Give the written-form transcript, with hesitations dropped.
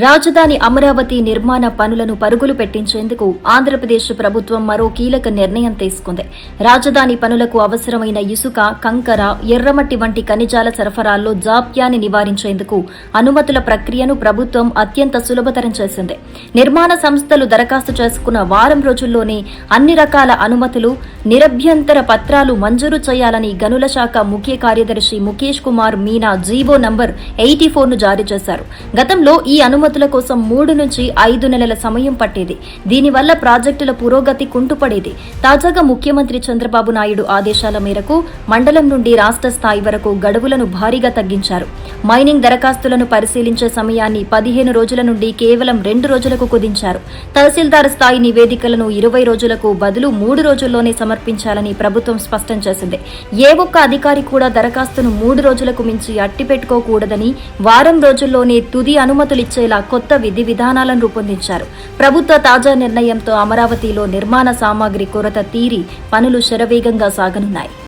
రాజధాని అమరావతి నిర్మాణ పనులను పరుగులు పెట్టించేందుకు ఆంధ్రప్రదేశ్ ప్రభుత్వం మరో కీలక నిర్ణయం తీసుకుంది. రాజధాని పనులకు అవసరమైన ఇసుక, కంకర, ఎర్రమట్టి వంటి ఖనిజాల సరఫరాల్లో జాప్యాన్ని నివారించేందుకు అనుమతుల ప్రక్రియను ప్రభుత్వం అత్యంత సులభతరం చేసింది. నిర్మాణ సంస్థలు దరఖాస్తు చేసుకున్న వారం రోజుల్లోనే అన్ని రకాల అనుమతులు, నిరభ్యంతర పత్రాలు మంజూరు చేయాలని గనుల శాఖ ముఖ్య కార్యదర్శి ముఖేష్ కుమార్ మీనా జీవో నంబర్ 84ను జారీ చేశారు. గతంలో ఈ అనుమతుల కోసం 3 నుంచి 5 నెలల సమయం పట్టేది. దీనివల్ల ప్రాజెక్టుల పురోగతి కుంటుపడేది. తాజాగా ముఖ్యమంత్రి చంద్రబాబు నాయుడు ఆదేశాల మేరకు మండలం నుండి రాష్ట్ర స్థాయి వరకు గడువులను భారీగా తగ్గించారు. మైనింగ్ దరఖాస్తులను పరిశీలించే సమయాన్ని 15 రోజుల నుండి కేవలం 2 రోజులకు కుదించారు. తహసీల్దార్ స్థాయి నివేదికలను 20 రోజులకు బదులు 3 రోజుల్లోనే సమర్పించాలని ప్రభుత్వం స్పష్టం చేసింది. ఏ ఒక్క అధికారి కూడా దరఖాస్తును 3 రోజులకు మించి అట్టిపెట్టుకోకూడదని, వారం రోజుల్లోనే తుది అనుమతులిచ్చేలా కొత్త విధి విధానాలను రూపొందించారు. ప్రభుత్వ తాజా నిర్ణయంతో అమరావతిలో నిర్మాణ సామాగ్రి కొరత తీరి పనులు శరవేగంగా సాగనున్నాయి.